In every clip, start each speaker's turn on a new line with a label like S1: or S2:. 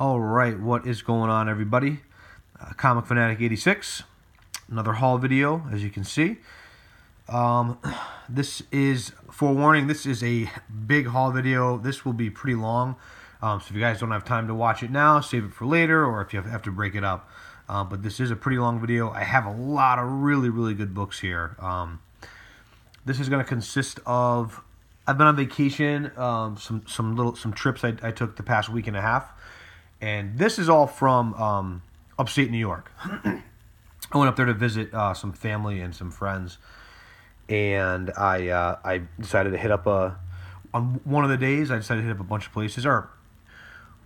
S1: All right, what is going on, everybody? Comic Fanatic 86, another haul video, as you can see. This is, forewarning, this is a big haul video. This will be pretty long, so if you guys don't have time to watch it now, save it for later, or if you have to break it up. But this is a pretty long video. I have a lot of really good books here. This is going to consist of, I've been on vacation, some trips I took the past week and a half. And this is all from upstate New York. I went up there to visit some family and some friends, and I decided to hit up on one of the days. I decided to hit up a bunch of places. Or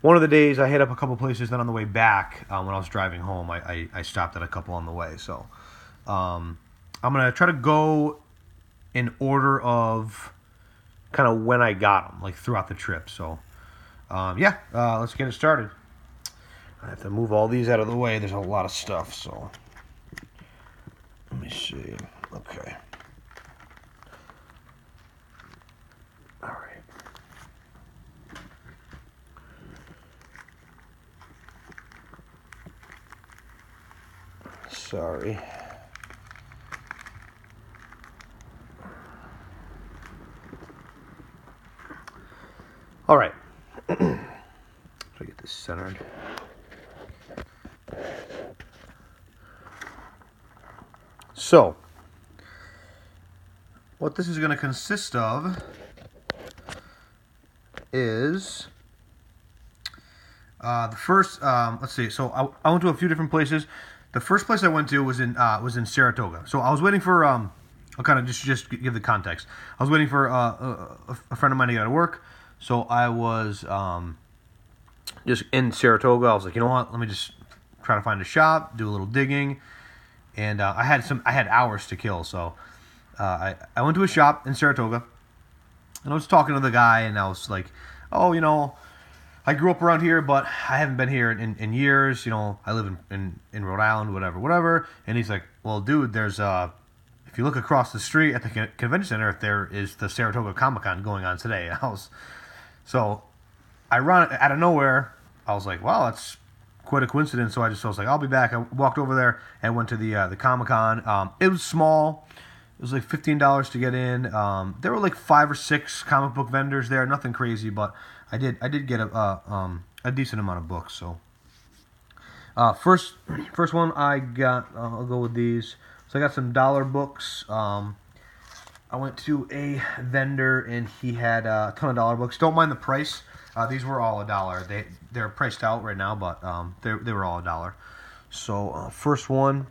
S1: one of the days I hit up a couple places. Then on the way back, when I was driving home, I stopped at a couple on the way. So I'm gonna try to go in order of kind of when I got them, like throughout the trip. So let's get it started. I have to move all these out of the way. There's a lot of stuff, so let me see. Okay. All right. Sorry. All right. Try to get this centered. So, what this is going to consist of is the first. Let's see. So I went to a few different places. The first place I went to was in Saratoga. So I was waiting for. I'll kind of just give the context. I was waiting for a friend of mine to get out of work. So I was just in Saratoga. I was like, you know what? Let me just try to find a shop, do a little digging. And I had hours to kill, so I went to a shop in Saratoga, and I was talking to the guy, and I was like, oh, I grew up around here, but I haven't been here in years. I live in Rhode Island, whatever. And he's like, well, dude, there's if you look across the street at the convention center, there is the Saratoga Comic-Con going on today. And so I run out of nowhere. I was like, wow, that's quite a coincidence. So I was like, I'll be back. I walked over there and went to the Comic-Con. It was small. It was like $15 to get in. There were like 5 or 6 comic book vendors there. Nothing crazy, but I did get a decent amount of books. So first one I got. I'll go with these. So I got some dollar books. I went to a vendor and he had a ton of dollar books. Don't mind the price. These were all $1. They're priced out right now, but they were all $1. So first one,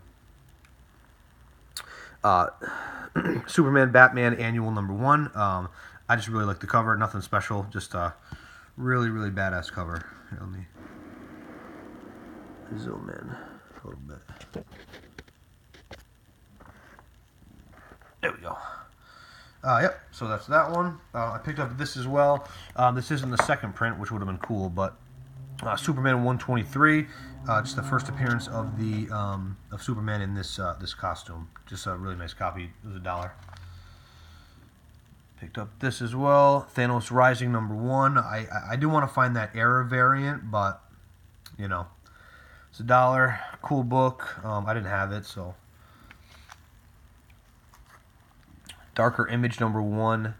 S1: Superman Batman Annual #1. I just really like the cover. Nothing special, just a really badass cover. Here, let me zoom in a little bit. There we go. Yep, so that's that one. I picked up this as well. This isn't the second print, which would have been cool, but Superman 123, just the first appearance of the of Superman in this costume. Just a really nice copy. It was $1. Picked up this as well. Thanos Rising #1. I do want to find that error variant, but it's $1. Cool book. I didn't have it, so. Darker Image #1.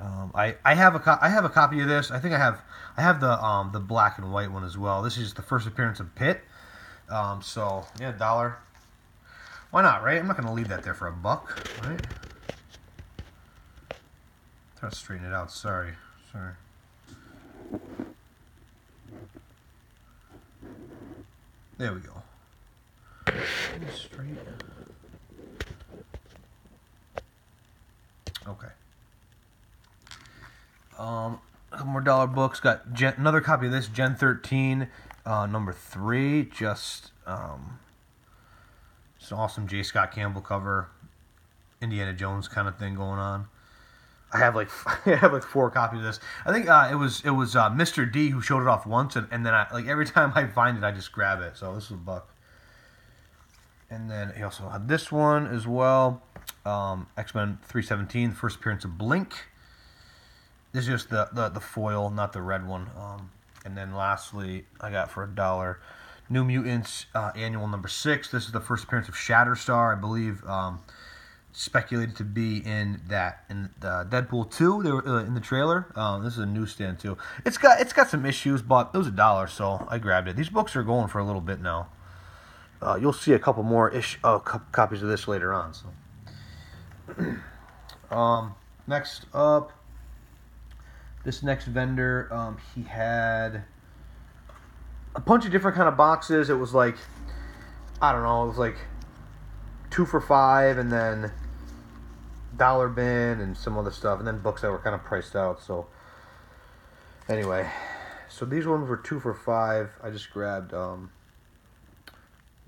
S1: I have a copy of this. I think I have the black and white one as well. This is the first appearance of Pitt. So yeah, $1. Why not, right? I'm not gonna leave that there for $1, right? Try to straighten it out. Sorry. There we go. Straight. Okay. A couple more dollar books. Got another copy of this, Gen 13, #3. Just an awesome J. Scott Campbell cover, Indiana Jones kind of thing going on. I have like 4 copies of this. I think it was Mr. D who showed it off once, and then every time I find it, I just grab it. So this is $1. And then he also had this one as well. X-Men 317, first appearance of Blink. This is just the foil, not the red one. And then lastly, I got for $1, New Mutants Annual number 6. This is the first appearance of Shatterstar, I believe. Speculated to be in Deadpool 2. They were in the trailer. This is a newsstand too. It's got some issues, but it was $1, so I grabbed it. These books are going for a little bit now. You'll see a couple more copies of this later on. So, next up, this next vendor, he had a bunch of different kind of boxes. It was like, I don't know, it was like 2 for $5, and then dollar bin and some other stuff, and then books that were kind of priced out. So anyway, so these ones were 2 for $5. I just grabbed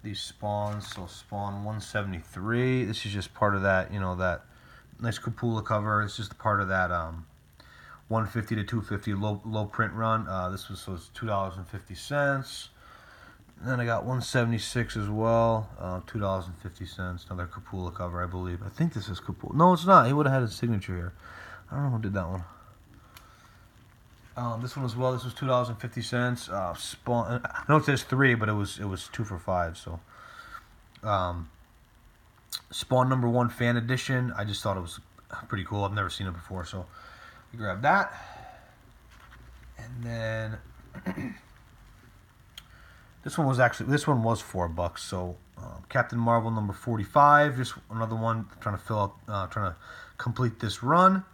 S1: these Spawns. So Spawn 173. This is just part of that, that nice Capula cover. It's just part of that 150 to 250 low print run. This was $2.50. And then I got 176 as well, $2.50. Another Capula cover, I believe. I think this is Capula. No, it's not. He would have had his signature here. I don't know who did that one. This one as well. This was $2.50. Spawn. I know it says 3, but it was 2 for $5. So, Spawn number 1 fan edition. I just thought it was pretty cool. I've never seen it before, so we grabbed that. And then this one was $4. So Captain Marvel number 45, just another one trying to complete this run.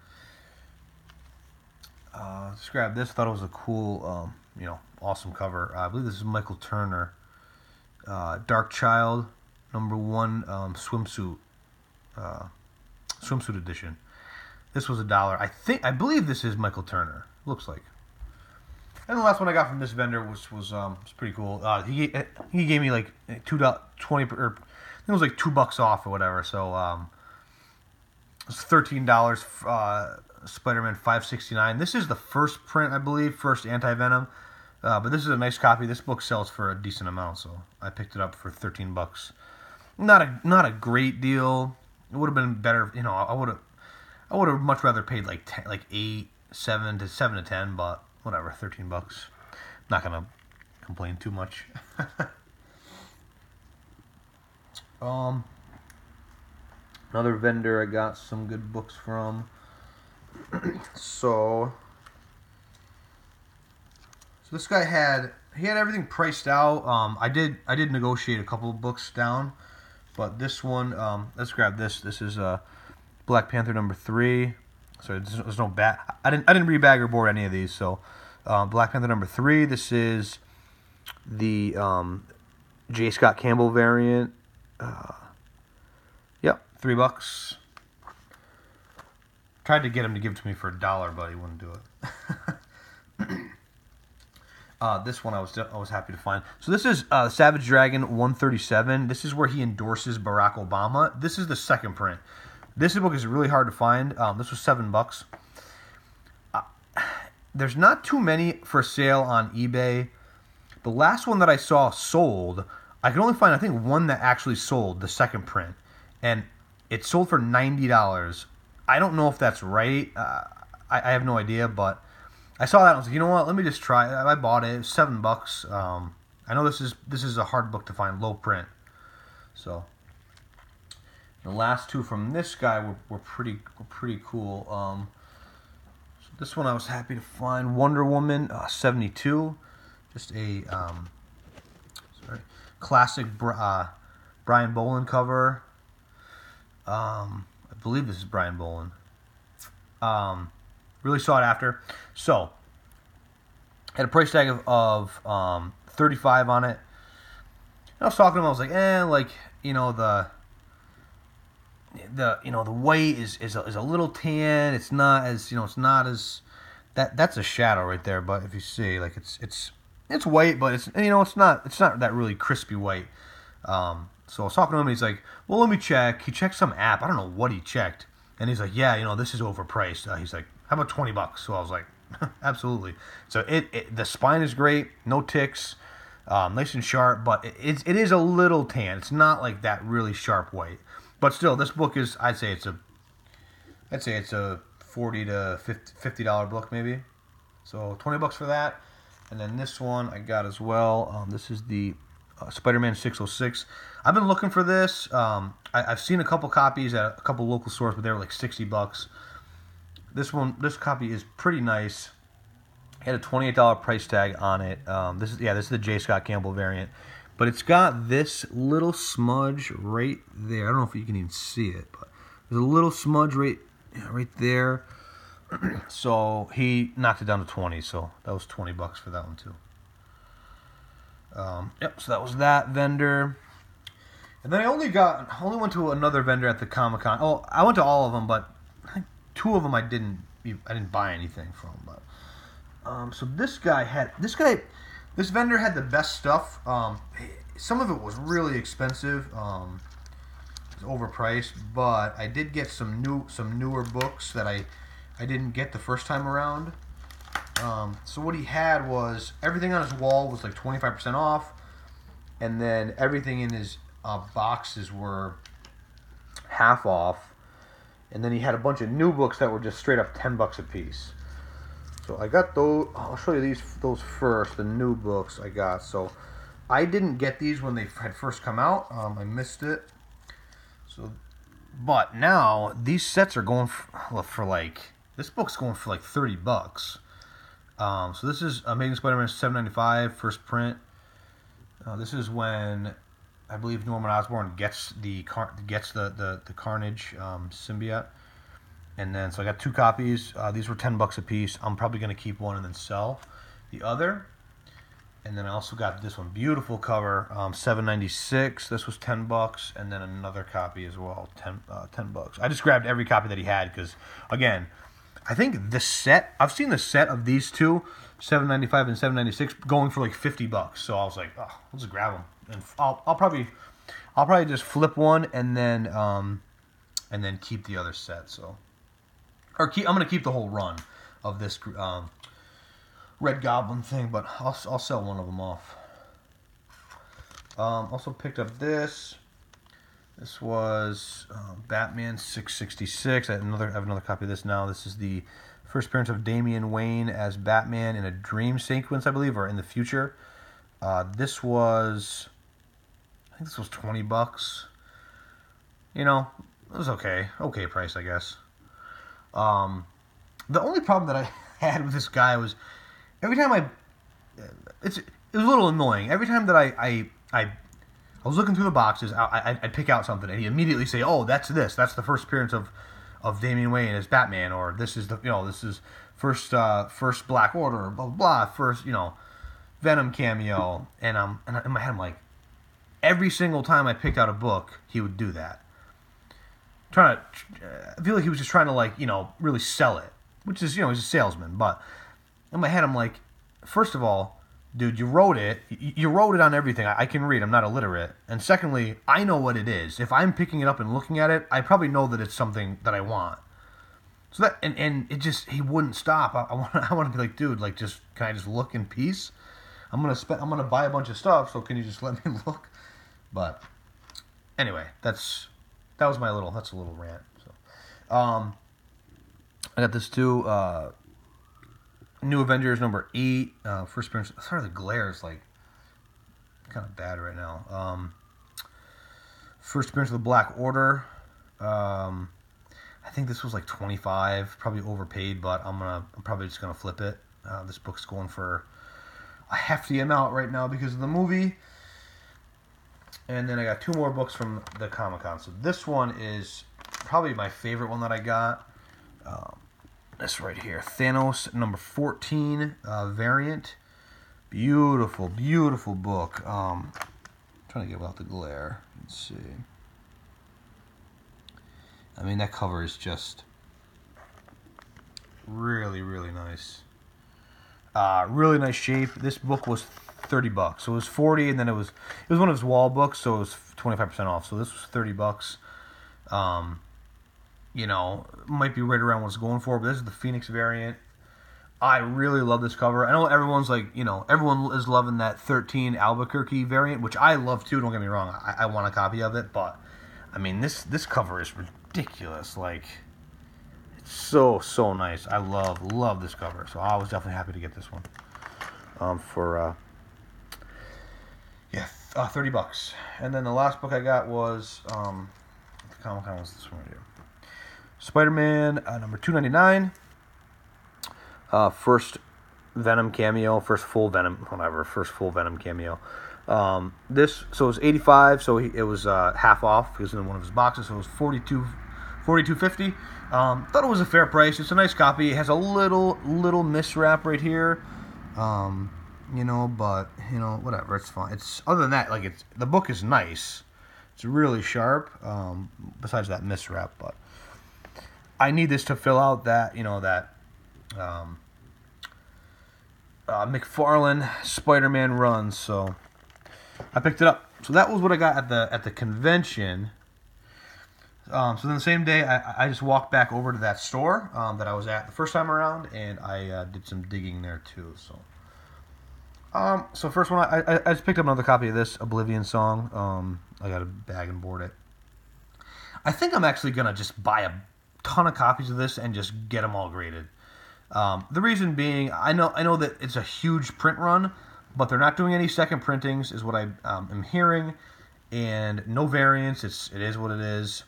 S1: Just grabbed this. Thought it was a cool, awesome cover. I believe this is Michael Turner. Dark Child number 1 swimsuit edition. This was $1. I believe this is Michael Turner. Looks like. And the last one I got from this vendor was pretty cool. He gave me like $20, or I think it was like $2 off or whatever. So it was $13. Spider-Man 569. This is the first print, I believe, first Anti-Venom. But this is a nice copy. This book sells for a decent amount, so I picked it up for $13. Not a great deal. It would have been better, I would have much rather paid like 7 to 10, but whatever, $13. Not gonna complain too much. Another vendor I got some good books from. So this guy had everything priced out. I did negotiate a couple of books down, but this one, let's grab this. This is Black Panther number 3. Sorry, there's no bag. I didn't rebag or board any of these. So Black Panther number 3. This is the J. Scott Campbell variant. Yep, $3. Tried to get him to give it to me for $1, but he wouldn't do it. This one I was happy to find. So this is Savage Dragon 137. This is where he endorses Barack Obama. This is the second print. This book is really hard to find. This was $7. There's not too many for sale on eBay. The last one that I saw sold, I could only find, I think, one that actually sold, the second print. And it sold for $90. I don't know if that's right. I have no idea, but I saw that and I was like, you know what? Let me just try it. I bought it. It was $7. I know this is a hard book to find, low print. So the last two from this guy were pretty cool. So this one I was happy to find. Wonder Woman 72. Just a classic Brian Boland cover. I believe this is Brian Boland. Really sought after. So, had a price tag of $35 on it. And I was talking to him. I was like, the white is a little tan. It's not as it's not as that's a shadow right there. But if you see, like it's white, but it's not that really crispy white. So I was talking to him, and he's like, well, let me check. He checked some app. I don't know what he checked. And he's like, yeah, this is overpriced. He's like, how about $20? So I was like, absolutely. So the spine is great. No ticks. Nice and sharp, but it is a little tan. It's not like that really sharp white. But still, this book is, I'd say it's a $40 to $50 book maybe. So $20 for that. And then this one I got as well. This is the Spider-Man 606. I've been looking for this. I've seen a couple copies at a couple local stores, but they were like $60. This copy is pretty nice. It had a $28 price tag on it. This is the J. Scott Campbell variant, but it's got this little smudge right there. I don't know if you can even see it, but there's a little smudge right there. So he knocked it down to 20. So that was $20 for that one too. Yep. So that was that vendor. And then I only went to another vendor at the Comic-Con. Oh, I went to all of them, but I think 2 of them I didn't buy anything from. But so this vendor had the best stuff. Some of it was really expensive. It was overpriced, but I did get some newer books that I didn't get the first time around. So what he had was everything on his wall was like 25% off, and then everything in his boxes were half off, and then he had a bunch of new books that were just straight up $10 a piece. So I got those. I'll show you those first. The new books I got. So I didn't get these when they had first come out. I missed it. So, but now these sets are going for like, this book's going for like $30. So this is Amazing Spider-Man 795 first print. This is when I believe Norman Osborn gets the Carnage symbiote. And then, so I got 2 copies. These were $10 a piece. I'm probably going to keep one and then sell the other. And then I also got this one, beautiful cover, $7.96. This was $10, and then another copy as well, $10. I just grabbed every copy that he had because, again, I think the set. I've seen the set of these two, $7.95 and $7.96, going for like $50. So I was like, oh, I'll just grab them, and I'll probably just flip one and then keep the other set. So. I'm gonna keep the whole run of this Red Goblin thing, but I'll sell one of them off. Also picked up this. This was Batman 666. I have another copy of this now. This is the first appearance of Damian Wayne as Batman in a dream sequence, I believe, or in the future. This was $20. You know, it was okay price, I guess. The only problem that I had with this guy was every time it was a little annoying. Every time that I was looking through the boxes, I'd pick out something, and he'd immediately say, "Oh, that's this. That's the first appearance of Damian Wayne as Batman," or this is first Black Order, blah blah blah, first Venom cameo, and in my head I'm like, every single time I picked out a book, he would do that. I feel like he was just trying to really sell it, which is he's a salesman. But in my head, I'm like, first of all, dude, you wrote it on everything. I can read. I'm not illiterate. And secondly, I know what it is. If I'm picking it up and looking at it, I probably know that it's something that I want. So that and it just he wouldn't stop. I want to be like, dude, just can I just look in peace? I'm gonna buy a bunch of stuff. So can you just let me look? But anyway, that's a little rant. So, I got this too. New Avengers number 8. First appearance. Sorry, the glare is kind of bad right now. First appearance of the Black Order. I think this was like $25, probably overpaid, but I'm probably just gonna flip it. This book's going for a hefty amount right now because of the movie. And then I got 2 more books from the Comic-Con. So this one is probably my favorite one that I got. This right here, Thanos number 14 variant. Beautiful, beautiful book. Trying to get without the glare. Let's see. I mean, that cover is just really, really nice. Really nice shape. This book was $30, so it was 40, and then it was one of his wall books, so it was 25% off. So this was $30. Might be right around what it's going for, but this is the Phoenix variant. I really love this cover. I know everyone's everyone is loving that 13 Albuquerque variant, which I love too. Don't get me wrong. I want a copy of it, but I mean this cover is ridiculous. It's so nice. I love this cover. So I was definitely happy to get this one. for $30. And then the last book I got was what comic con was this one right here? Spider-Man number 299. First Venom cameo, first full Venom cameo. This, so it was 85, so it was half off because in one of his boxes, so it was 42.50. Thought it was a fair price. It's a nice copy. It has a little miswrap right here, but whatever, it's fine. It's other than that, like the book is nice. It's really sharp. Besides that miswrap, but I need this to fill out that McFarlane Spider-Man run, so I picked it up. So that was what I got at the convention. So then the same day, I just walked back over to that store that I was at the first time around, and I did some digging there too. So first one, I just picked up another copy of this Oblivion Song. I got to bag and board it. I think I'm actually gonna just buy a ton of copies of this and just get them all graded. The reason being, I know that it's a huge print run, but they're not doing any second printings, is what I am hearing, and no variants. It is what it is,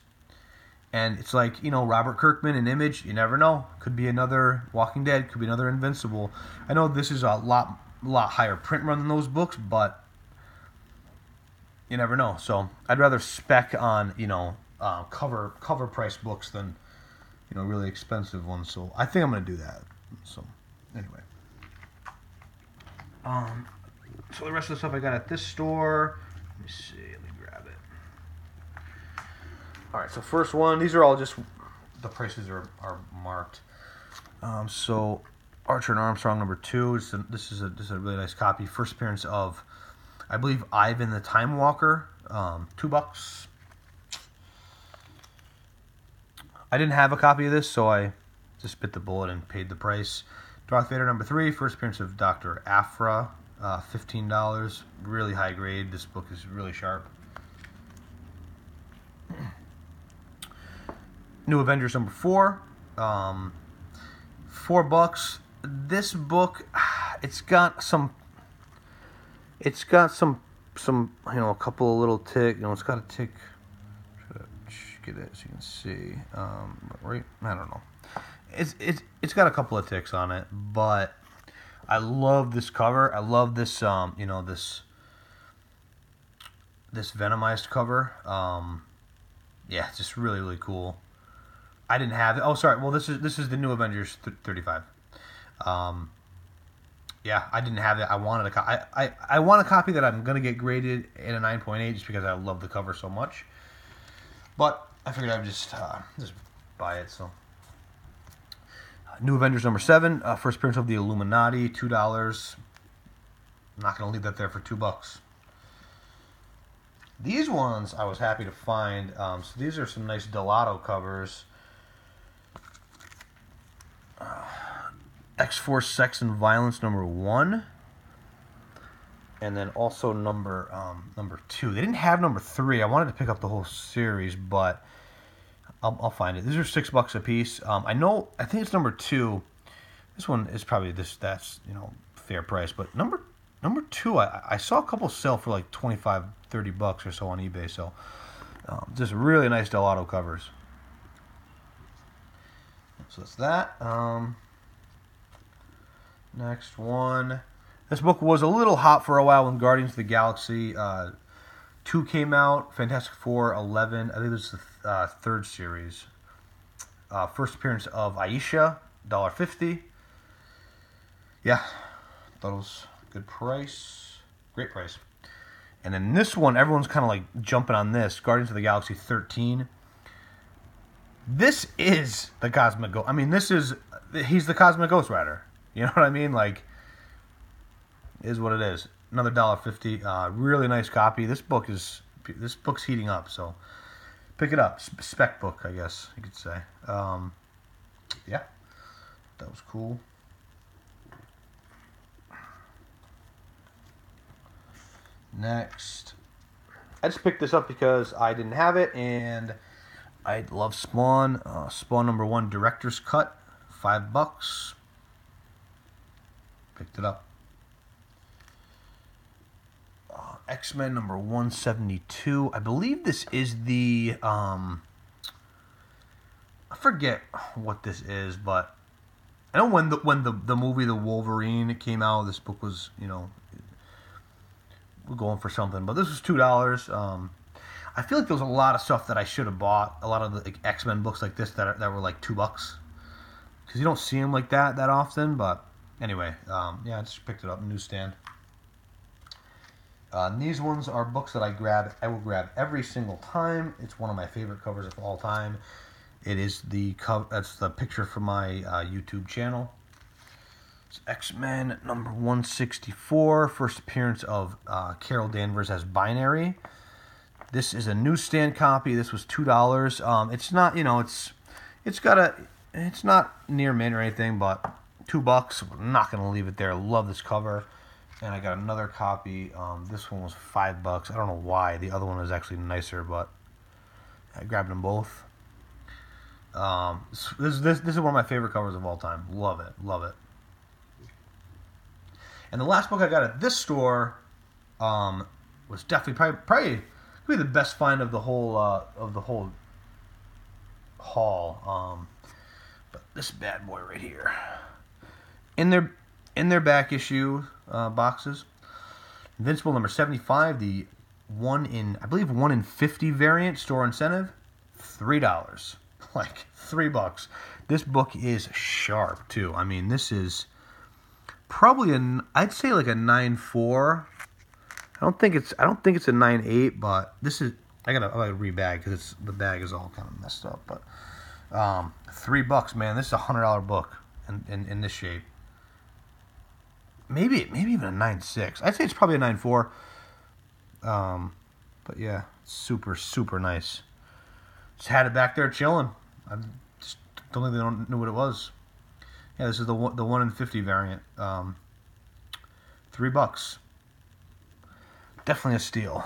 S1: and it's like Robert Kirkman and Image. You never know. Could be another Walking Dead. Could be another Invincible. I know this is a lot higher print run than those books, but you never know. So I'd rather spec on cover price books than really expensive ones. So I think I'm gonna do that. So anyway, so the rest of the stuff I got at this store. Let me see. Let me grab it. All right. So first one. These are all just the prices are marked. So Archer and Armstrong number 2. This is a really nice copy. First appearance of, I believe, Ivan the Time Walker. $2. I didn't have a copy of this, so I just bit the bullet and paid the price. Darth Vader number 3, first appearance of Dr. Aphra, $15. Really high grade. This book is really sharp. New Avengers number 4, $4. This book, it's got some, a couple of little tick. It's got a tick. Get it so you can see. Right? I don't know. It's got a couple of ticks on it, but I love this cover. I love this this Venomized cover. Yeah, it's just really cool. I didn't have it. Oh, sorry. Well, this is the New Avengers 35. Yeah, I didn't have it. I wanted a copy. I want a copy that I'm gonna get graded at a 9.8 just because I love the cover so much. But I figured I'd just buy it. So, New Avengers number 7, first appearance of the Illuminati, $2. I'm not gonna leave that there for $2. These ones I was happy to find. So these are some nice Delato covers. X-Force Sex and Violence number 1. And then also number 2. They didn't have number 3. I wanted to pick up the whole series, but I'll find it. These are $6 a piece. I think it's number 2. This one is probably that's fair price, but number 2 I saw a couple sell for like $25-$30 or so on eBay. So just really nice Delato covers. So that's that. Next one. This book was a little hot for a while when Guardians of the Galaxy 2 came out. Fantastic Four 11. I think this is the third series. First appearance of Aisha, $1.50. Yeah, thought it was a good price. Great price. And then this one, everyone's kind of like jumping on this. Guardians of the Galaxy 13. This is the Cosmic Ghost. I mean, he's the Cosmic Ghost Rider. You know what I mean? Like, is what it is. Another $1.50. Really nice copy. This book's heating up, so pick it up. Spec book, I guess you could say. Yeah, that was cool. Next, I just picked this up because I didn't have it, and I love Spawn. Spawn number 1 Director's Cut, $5. Picked it up. X-Men number 172. I believe this is the I forget what this is, but I know when the movie The Wolverine came out, this book was, we're going for something, but this was $2. I feel like there was a lot of stuff that I should have bought. A lot of the X-Men books like this that were like $2, because you don't see them like that often. But anyway, yeah, I just picked it up in newsstand. These ones are books that I will grab every single time. It's one of my favorite covers of all time. It is that's the picture for my YouTube channel. It's X-Men number 164, first appearance of Carol Danvers as Binary. This is a newsstand copy. This was $2. It's not, it's not near mint or anything, but $2. I'm not gonna leave it there. Love this cover. And I got another copy. This one was $5. I don't know why. The other one was actually nicer, but I grabbed them both. This is one of my favorite covers of all time. Love it, love it. And the last book I got at this store was definitely probably the best find of the whole haul. But this bad boy right here, in their back issue boxes, Invincible number 75, the 1 in 50 variant, store incentive, $3. Like $3. This book is sharp too. I mean, this is probably I'd say like a 9.4. I don't think it's a 9.8, but this is, I gotta rebag because the bag is all kind of messed up. But $3, man. This is a $100 book in this shape. Maybe even a 9.6. I'd say it's probably a 9.4. But yeah, super super nice. Just had it back there chilling. I just don't think they don't know what it was. Yeah, this is the 1 in 50 variant. $3. Definitely a steal.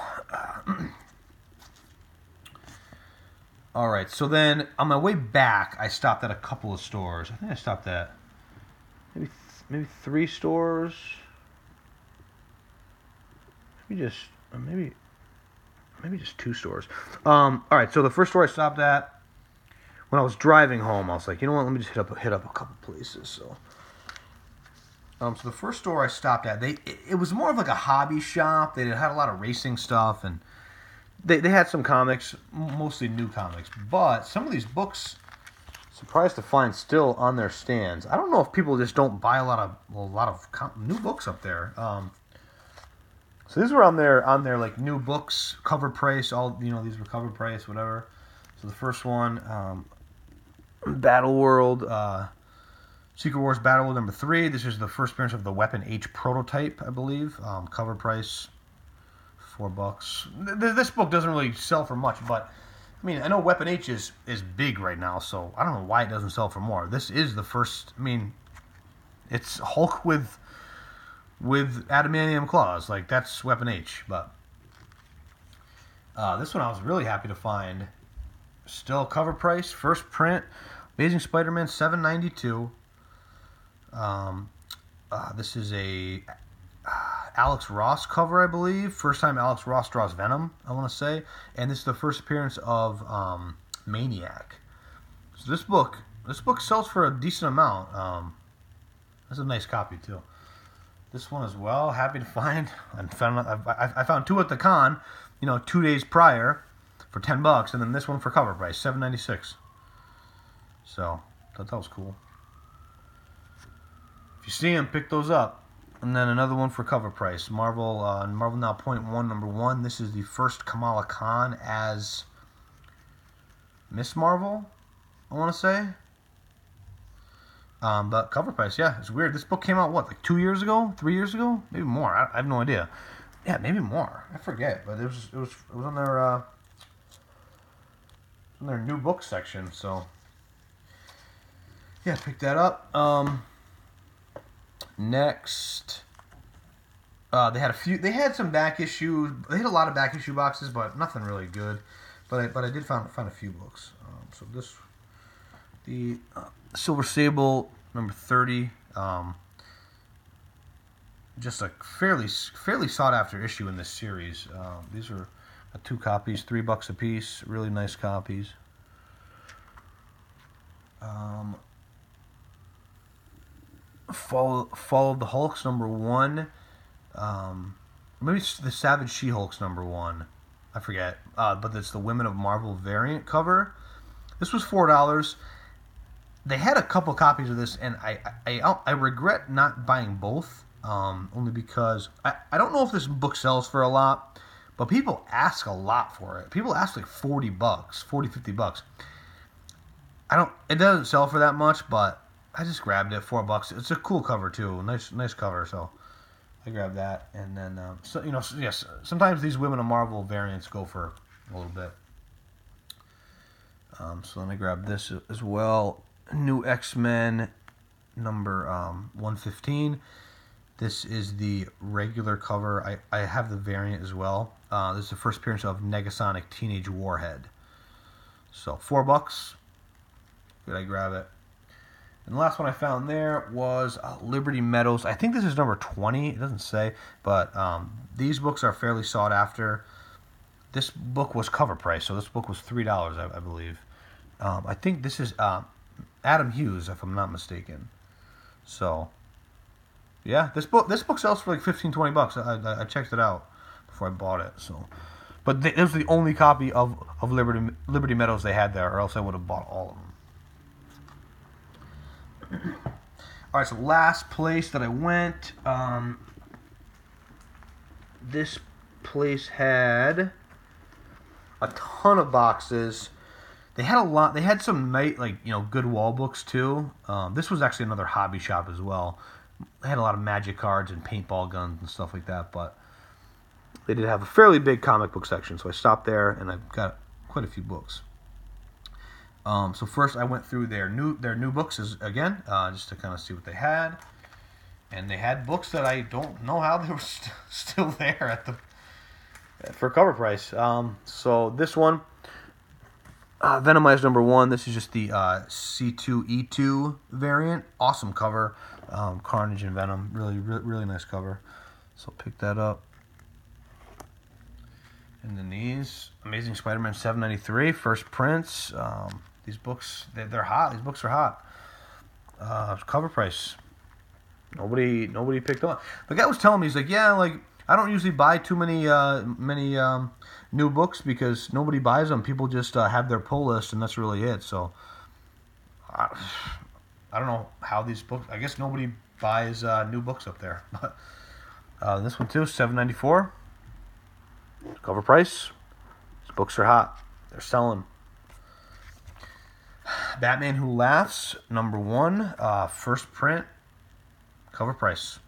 S1: All right, so then on my way back, I stopped at a couple of stores. I think I stopped at maybe 3 stores. Maybe just 2 stores. All right, so the first store I stopped at, when I was driving home, I was like, you know what? Let me just hit up a couple places. So the first store I stopped at, it was more of like a hobby shop. They had a lot of racing stuff, and they had some comics, mostly new comics. But some of these books, surprised to find still on their stands. I don't know if people just don't buy a lot of new books up there. So these were on their like new books cover price. All these were cover price, whatever. So the first one, Battle World, Secret Wars Battle World number 3. This is the first appearance of the Weapon H prototype, I believe. Cover price, $4. This book doesn't really sell for much, but I mean, I know Weapon H is big right now, so I don't know why it doesn't sell for more. This is the first. I mean, it's Hulk with adamantium claws. Like, that's Weapon H. But this one I was really happy to find. Still cover price, first print, Amazing Spider-Man, $7.92. This is a Alex Ross cover, I believe. First time Alex Ross draws Venom, I want to say. And this is the first appearance of Maniac. So this book sells for a decent amount. That's a nice copy too. This one as well, happy to find. I found 2 at the con, 2 days prior, for $10, and then this one for cover price, $7.96. So thought that was cool. If you see them, pick those up. And then another one for cover price, Marvel Now .1 number 1. This is the first Kamala Khan as Miss Marvel, I want to say. But cover price, yeah, it's weird. This book came out, what, like 2 years ago? 3 years ago? Maybe more. I have no idea. Yeah, maybe more. I forget. But it was on their new book section. So yeah, pick that up. Next, they had some back issues. They had a lot of back issue boxes, but nothing really good. But I did find a few books. So the Silver Sable number 30. just a fairly sought after issue in this series. These are 2 copies, $3 a piece. Really nice copies. Follow the Hulks #1. Maybe it's the Savage She-Hulks #1. I forget. But it's the Women of Marvel variant cover. This was $4. They had a couple copies of this, and I regret not buying both. Only because I don't know if this book sells for a lot, but people ask a lot for it. People ask like $40, $50. It doesn't sell for that much, but I just grabbed it, $4. It's a cool cover too, nice cover. So I grabbed that, and then yes, sometimes these Women of Marvel variants go for a little bit. So then I grabbed this as well. New X-Men number 115. This is the regular cover. I have the variant as well. This is the first appearance of Negasonic Teenage Warhead. So $4. Did I grab it? And the last one I found there was Liberty Meadows. I think this is number 20. It doesn't say, but these books are fairly sought after. This book was cover price, so this book was $3, I believe. I think this is Adam Hughes, if I'm not mistaken. So, yeah, this book sells for like $15-20. I checked it out before I bought it. So, but it was the only copy of Liberty Meadows they had there, or else I would have bought all of them. All right, so last place that I went, this place had a ton of boxes. They had a lot. They had some good wall books too. This was actually another hobby shop as well. They had a lot of magic cards and paintball guns and stuff like that, but they did have a fairly big comic book section. So I stopped there and I got quite a few books. So first I went through their new books again, just to kind of see what they had, and they had books that I don't know how they were still there for cover price. So this one, Venomized #1. This is just the C2E2 variant. Awesome cover, Carnage and Venom. Really nice cover. So pick that up. And then these Amazing Spider-Man 793 first prints. These books, they're hot. These books are hot. Cover price. Nobody picked them up. The guy was telling me, he's like, yeah, like I don't usually buy too many new books because nobody buys them. People just have their pull list, and that's really it. So I don't know how these books. I guess nobody buys new books up there. But this one too, $7.94. Cover price. These books are hot. They're selling. Batman Who Laughs #1, first print, cover price.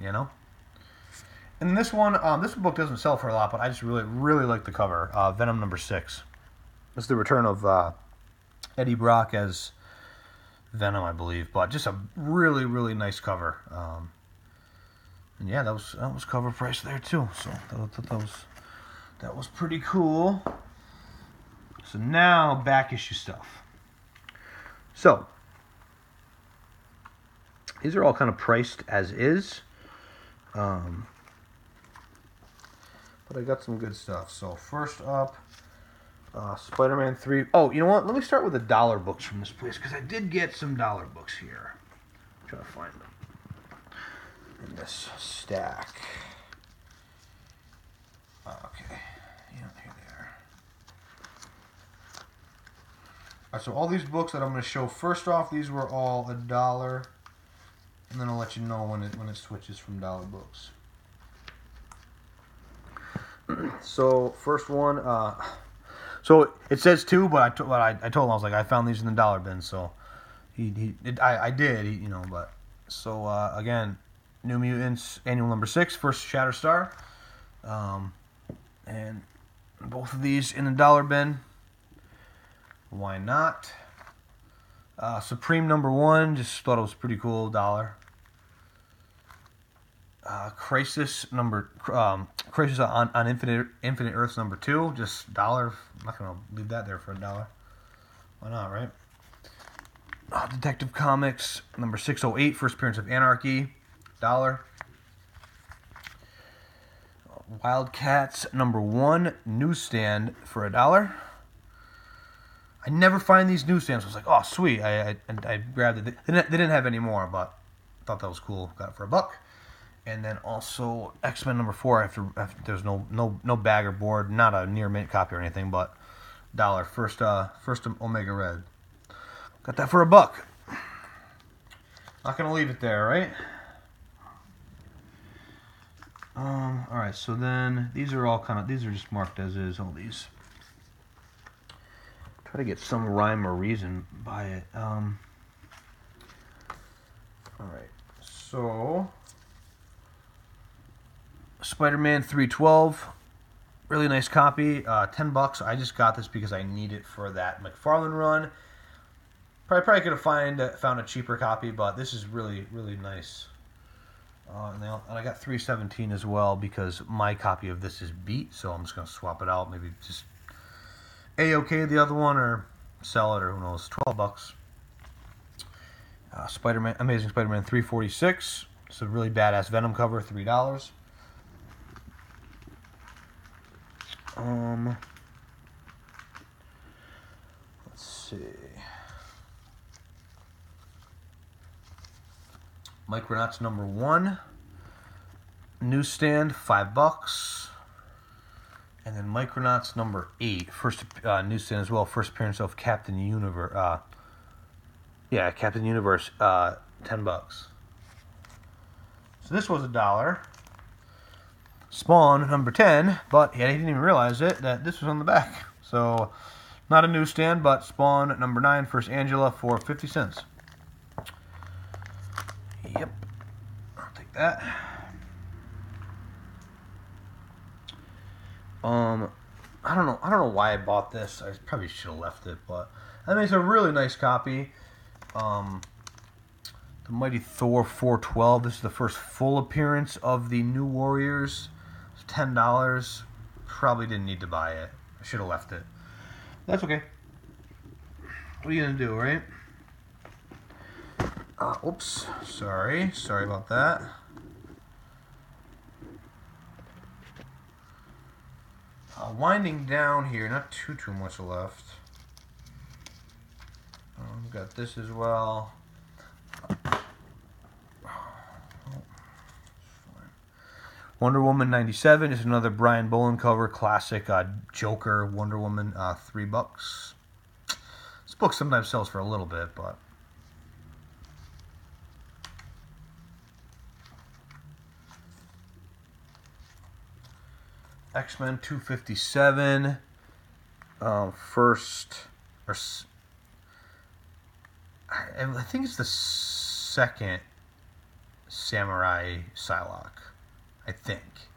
S1: You know. And this one, this book doesn't sell for a lot, but I just really like the cover. Venom #6. This is the return of Eddie Brock as Venom, I believe, but just a really nice cover. And yeah, that was cover price there too. So that was pretty cool. So now back issue stuff. So these are all kind of priced as is. But I got some good stuff. So first up, Spider-Man 3. Oh, you know what? Let me start with the dollar books from this place, because I did get some dollar books here. I'm trying to find them in this stack. Okay. Yeah, here they are. Alright, so all these books that I'm going to show, first off, these were all $1. And then I'll let you know when it switches from dollar books. So first one, so it says 2, but I told him, I was like, I found these in the dollar bin. So I did, you know. But so again, New Mutants Annual #6, first Shatterstar, and both of these in the dollar bin. Why not? Supreme #1, just thought it was pretty cool, $1. Crisis Crisis on Infinite Earths #2, just $1. I'm not gonna leave that there for $1. Why not, right? Detective Comics #608, first appearance of Anarchy, $1. Wildcats #1 newsstand for $1. I never find these newsstands. I was like, oh sweet. I grabbed it. They didn't have any more, but I thought that was cool. Got it for $1. And then also X-Men #4. After there's no bag or board, not a near mint copy or anything, but $1. First Omega Red. Got that for $1. Not gonna leave it there, right? All right. So then these are all these are just marked as is. All these. Try to get some rhyme or reason by it. All right. So. Spider-Man 312, really nice copy, $10. I just got this because I need it for that McFarlane run. Probably could have found a cheaper copy, but this is really nice. And I got 317 as well because my copy of this is beat, so I'm just gonna swap it out. Maybe just A-OK the other one, or sell it, or who knows. $12. Amazing Spider-Man 346. It's a really badass Venom cover, $3. Let's see. Micronauts #1 newsstand, $5. And then Micronauts #8 first newsstand as well. First appearance of Captain Universe. Captain Universe, $10. So this was $1. Spawn #10, but I didn't even realize that this was on the back. So, not a newsstand, but Spawn #9, First Angela for 50 cents. Yep, I'll take that. I don't know why I bought this. I probably should have left it, but I mean, it's a really nice copy. The Mighty Thor 412. This is the first full appearance of the New Warriors. It's $10. Probably didn't need to buy it. I should have left it. That's okay. What are you gonna do, right? Oops. Sorry about that. Winding down here. Not too much left. We've got this as well. Wonder Woman 97 is another Brian Boland cover, classic Joker Wonder Woman, $3. This book sometimes sells for a little bit, but X-Men 257, I think it's the second Samurai Psylocke. I think.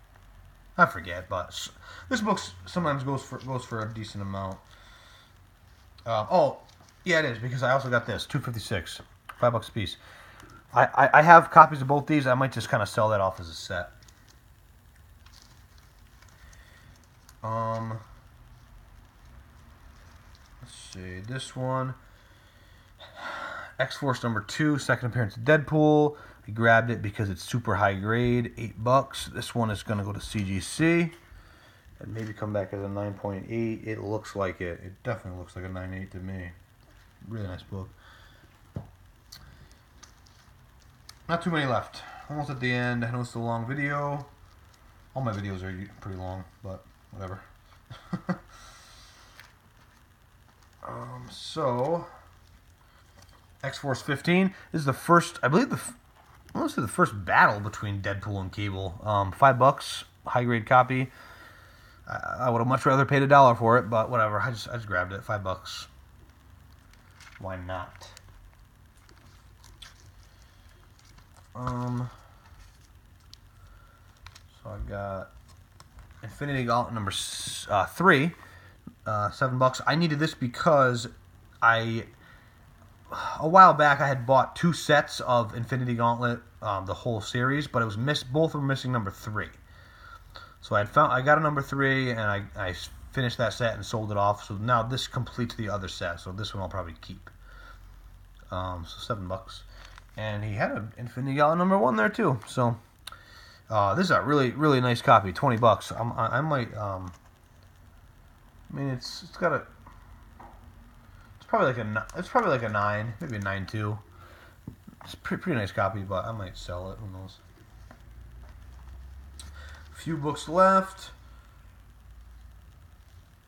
S1: I forget, but this book sometimes goes for a decent amount. Oh, yeah, it is, because I also got this, 256, $5 a piece. I have copies of both these. I might just kind of sell that off as a set. Let's see, this one, X-Force #2, second appearance of Deadpool. I grabbed it because it's super high grade, $8. This one is going to go to CGC and maybe come back as a 9.8. It looks like it. It definitely looks like a 9.8 to me. Really nice book. Not too many left. Almost at the end. I know it's a long video. All my videos are pretty long, but whatever. So X-Force 15 is the first, I believe the first battle between Deadpool and Cable. $5, high grade copy. I would have much rather paid $1 for it, but whatever. I just grabbed it. $5. Why not? So I got Infinity Gauntlet number 3, $7. I needed this because a while back I had bought 2 sets of Infinity Gauntlet, the whole series, but it was both were missing number 3. So I got a number 3, and I finished that set and sold it off. So now this completes the other set. So this one I'll probably keep. So $7. And he had an Infinity Gauntlet #1 there too. So this is a really, really nice copy. $20. I might. I mean, it's got a. It's probably like a 9, maybe a 9.2. It's a pretty nice copy, but I might sell it. Who knows? A few books left.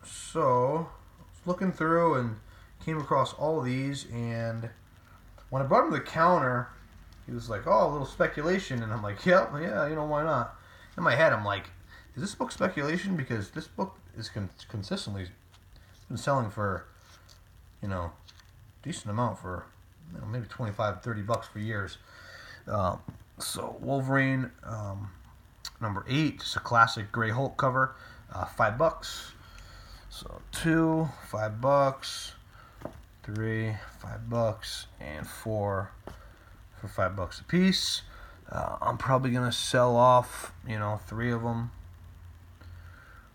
S1: So I was looking through and came across all of these, and when I brought him to the counter, he was like, "Oh, a little speculation," and I'm like, "Yeah, why not?" In my head, I'm like, "Is this book speculation?" Because this book is consistently been selling for, decent amount for, maybe $25-30 for years. So Wolverine #8, just a classic Gray Hulk cover, $5. So 2, $5, 3, $5, and 4 for $5 a piece. I'm probably gonna sell off, 3 of them.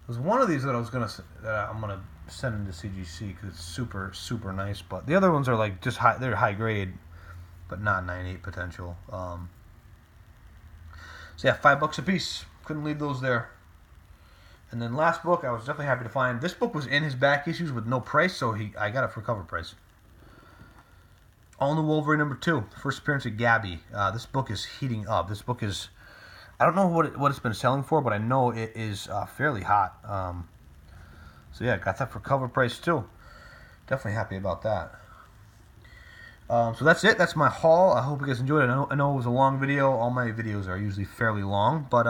S1: There's one of these that I'm gonna send into CGC because it's super, super nice. But the other ones are like just high. They're high grade, but not 9.8 potential. So yeah, $5 a piece. Couldn't leave those there. And then last book, I was definitely happy to find. This book was in his back issues with no price, so I got it for cover price. All New Wolverine #2, first appearance of Gabby. This book is heating up. This book is, I don't know what it's been selling for, but I know it is fairly hot. So yeah, got that for cover price too. Definitely happy about that. So that's it. That's my haul. I hope you guys enjoyed it. I know it was a long video. All my videos are usually fairly long, but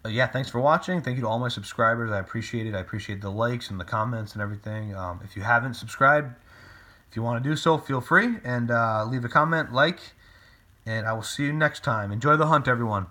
S1: yeah, thanks for watching. Thank you to all my subscribers. I appreciate it. I appreciate the likes and the comments and everything. If you haven't subscribed, if you want to do so, feel free and leave a comment, like, and I will see you next time. Enjoy the hunt, everyone.